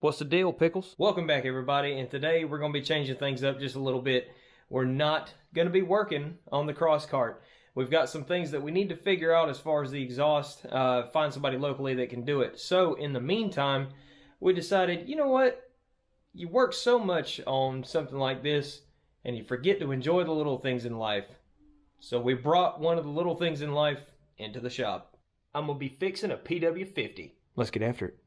What's the deal, Pickles? Welcome back, everybody, and today we're going to be changing things up just a little bit. We're not going to be working on the cross cart. We've got some things that we need to figure out as far as the exhaust, find somebody locally that can do it. So, in the meantime, we decided, you know what? You work so much on something like this, and you forget to enjoy the little things in life. So we brought one of the little things in life into the shop. I'm going to be fixing a PW50. Let's get after it.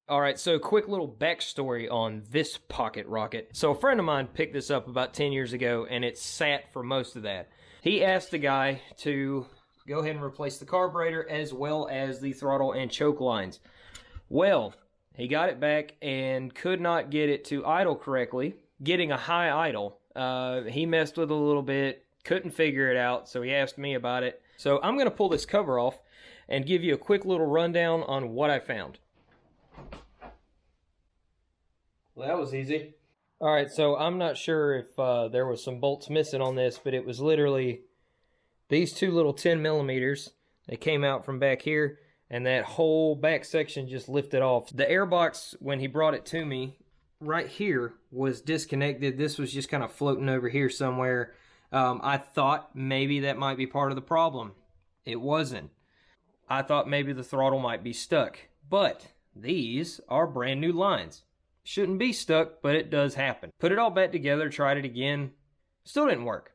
Alright, so quick little backstory on this pocket rocket. So a friend of mine picked this up about 10 years ago, and it sat for most of that. He asked the guy to go ahead and replace the carburetor as well as the throttle and choke lines. Well, he got it back and could not get it to idle correctly, getting a high idle. He messed with it a little bit, couldn't figure it out, so he asked me about it. So I'm going to pull this cover off and give you a quick little rundown on what I found. Well, that was easy. Alright, so I'm not sure if there was some bolts missing on this, but it was literally these two little 10 millimeters. They came out from back here, and that whole back section just lifted off. The airbox, when he brought it to me, right here was disconnected. This was just kind of floating over here somewhere. I thought maybe that might be part of the problem. It wasn't. I thought maybe the throttle might be stuck. But these are brand new lines. Shouldn't be stuck, but it does happen. Put it all back together, tried it again. Still didn't work.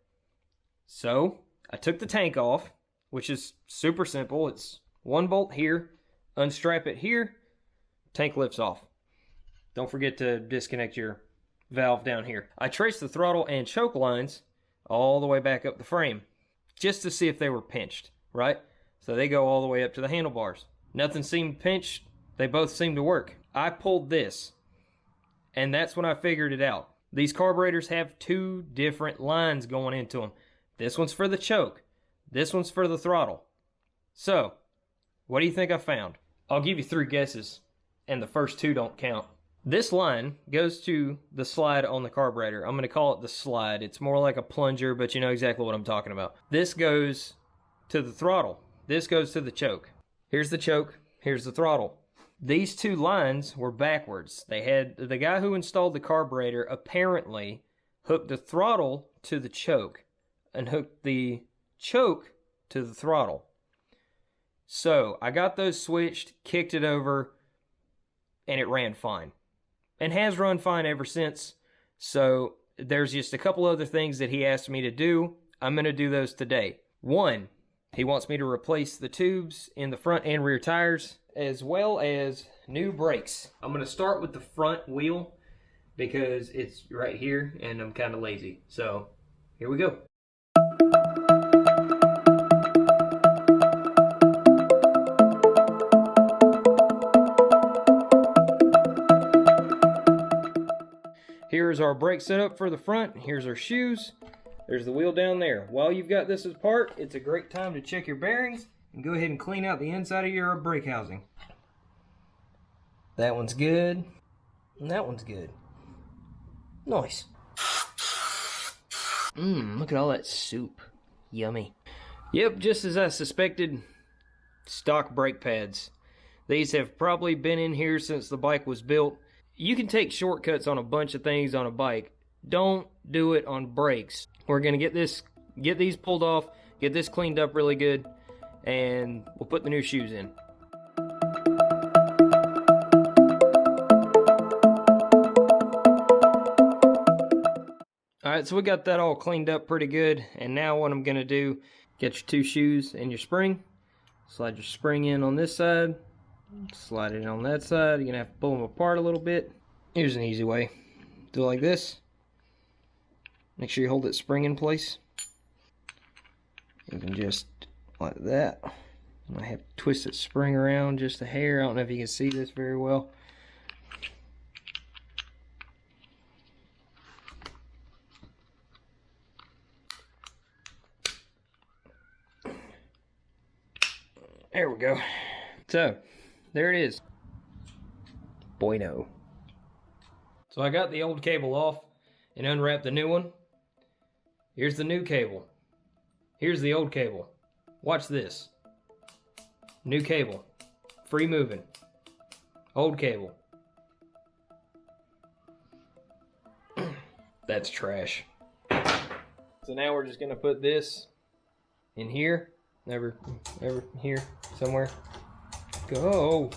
So I took the tank off, which is super simple. It's one bolt here, unstrap it here, tank lifts off. Don't forget to disconnect your valve down here. I traced the throttle and choke lines all the way back up the frame, just to see if they were pinched, right? So they go all the way up to the handlebars. Nothing seemed pinched. They both seemed to work. I pulled this, and that's when I figured it out. These carburetors have two different lines going into them. This one's for the choke. This one's for the throttle. So, what do you think I found? I'll give you three guesses, and the first two don't count. This line goes to the slide on the carburetor. I'm going to call it the slide. It's more like a plunger, but you know exactly what I'm talking about. This goes to the throttle. This goes to the choke. Here's the choke. Here's the throttle. These two lines were backwards. They had the guy who installed the carburetor apparently hooked the throttle to the choke and hooked the choke to the throttle. So I got those switched, kicked it over, and it ran fine. And has run fine ever since. So there's just a couple other things that he asked me to do. I'm going to do those today. One, he wants me to replace the tubes in the front and rear tires, as well as new brakes. I'm going to start with the front wheel because it's right here and I'm kind of lazy. So here we go. Here's our brake setup for the front. Here's our shoes. There's the wheel down there. While you've got this apart, it's a great time to check your bearings and go ahead and clean out the inside of your brake housing. That one's good. And that one's good. Nice. Look at all that soup. Yummy. Yep, just as I suspected, stock brake pads. These have probably been in here since the bike was built. You can take shortcuts on a bunch of things on a bike. Don't do it on brakes. We're going to get these pulled off, get this cleaned up really good, and we'll put the new shoes in. Alright, so we got that all cleaned up pretty good, and now what I'm going to do, get your two shoes and your spring, slide your spring in on this side, slide it on that side. You're going to have to pull them apart a little bit. Here's an easy way. Do it like this. Make sure you hold that spring in place. You can just like that. I have to twist that spring around just a hair. I don't know if you can see this very well. There we go. So, there it is. Bueno. So I got the old cable off and unwrapped the new one. Here's the new cable. Here's the old cable. Watch this. New cable. Free moving. Old cable. That's trash. So now we're just gonna put this in here. Never here, somewhere. Go.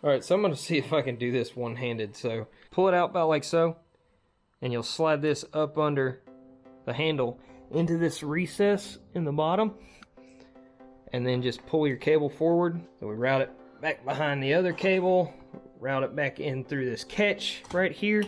All right, so I'm gonna see if I can do this one-handed. So pull it out about like so, and you'll slide this up under the handle into this recess in the bottom, and then just pull your cable forward. So we route it back behind the other cable, route it back in through this catch right here.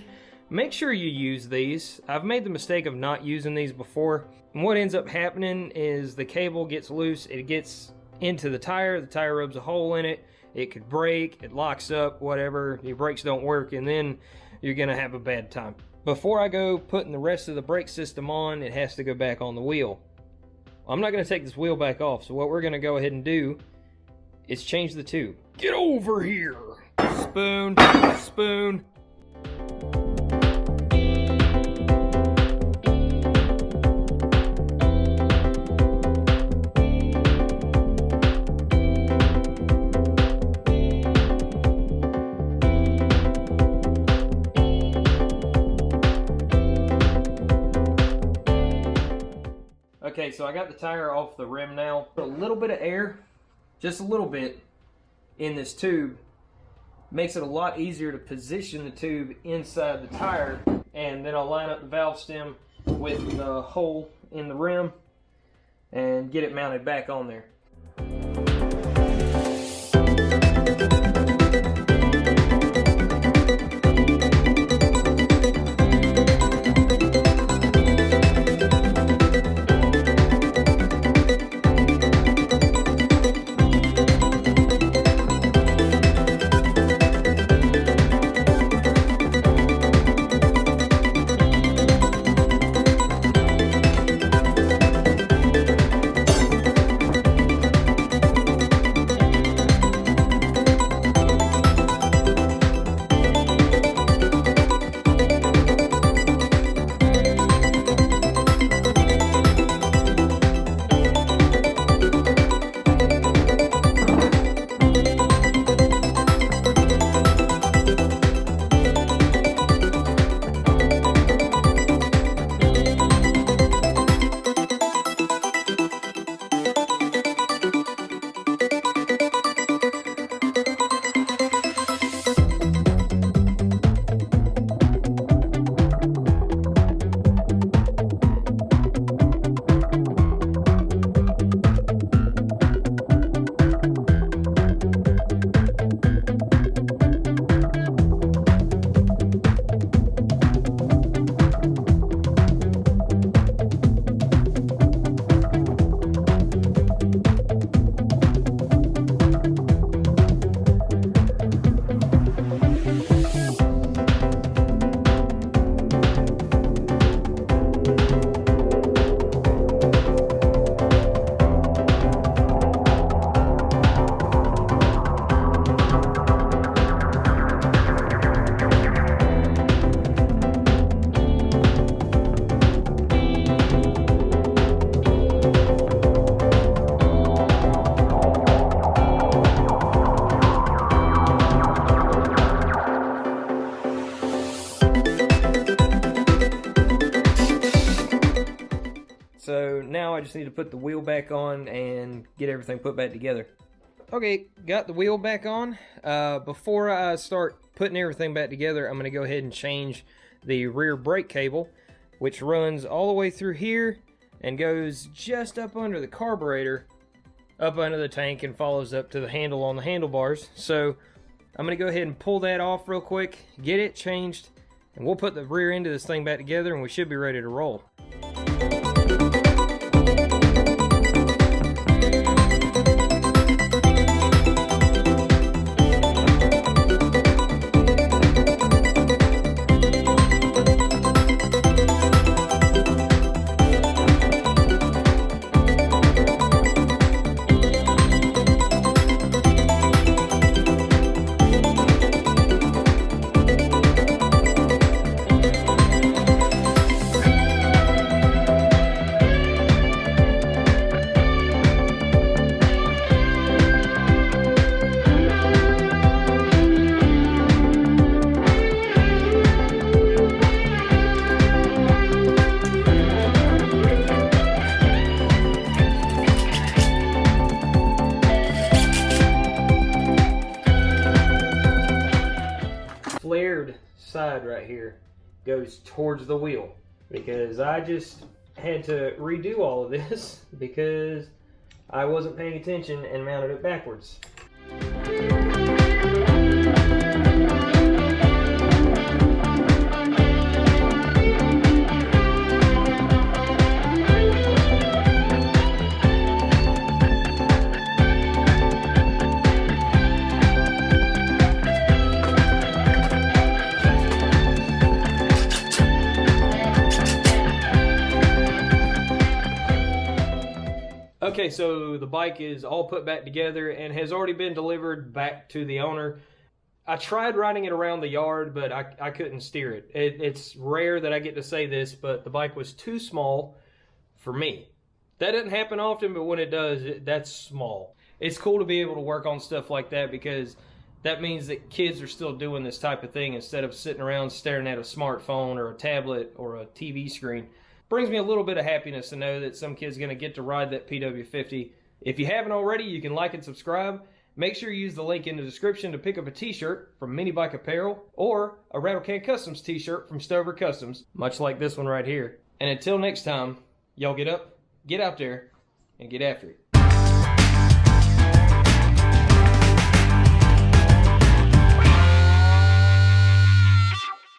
Make sure you use these. I've made the mistake of not using these before. And what ends up happening is the cable gets loose, it gets into the tire rubs a hole in it, it could break, it locks up, whatever, your brakes don't work, and then you're gonna have a bad time. Before I go putting the rest of the brake system on, it has to go back on the wheel. I'm not gonna take this wheel back off, so what we're gonna go ahead and do is change the tube. Get over here! Spoon, spoon. Okay, so I got the tire off the rim now. Put a little bit of air, just a little bit, in this tube. Makes it a lot easier to position the tube inside the tire, and then I'll line up the valve stem with the hole in the rim and get it mounted back on there. So now I just need to put the wheel back on and get everything put back together. Okay, got the wheel back on. Before I start putting everything back together, I'm going to go ahead and change the rear brake cable, which runs all the way through here and goes just up under the carburetor, up under the tank, and follows up to the handle on the handlebars. So I'm going to go ahead and pull that off real quick, get it changed, and we'll put the rear end of this thing back together and we should be ready to roll. side right here goes towards the wheel, because I just had to redo all of this because I wasn't paying attention and mounted it backwards. Okay, so the bike is all put back together and has already been delivered back to the owner. I tried riding it around the yard, but I couldn't steer it. It's rare that I get to say this, but the bike was too small for me. That doesn't happen often, but when it does, that's small. It's cool to be able to work on stuff like that, because that means that kids are still doing this type of thing instead of sitting around staring at a smartphone or a tablet or a TV screen. Brings me a little bit of happiness to know that some kid's going to get to ride that PW50. If you haven't already, you can like and subscribe. Make sure you use the link in the description to pick up a t-shirt from MiniBikeApparel or a RattleCan Customs t-shirt from Stover Customs, much like this one right here. And until next time, y'all get up, get out there, and get after it.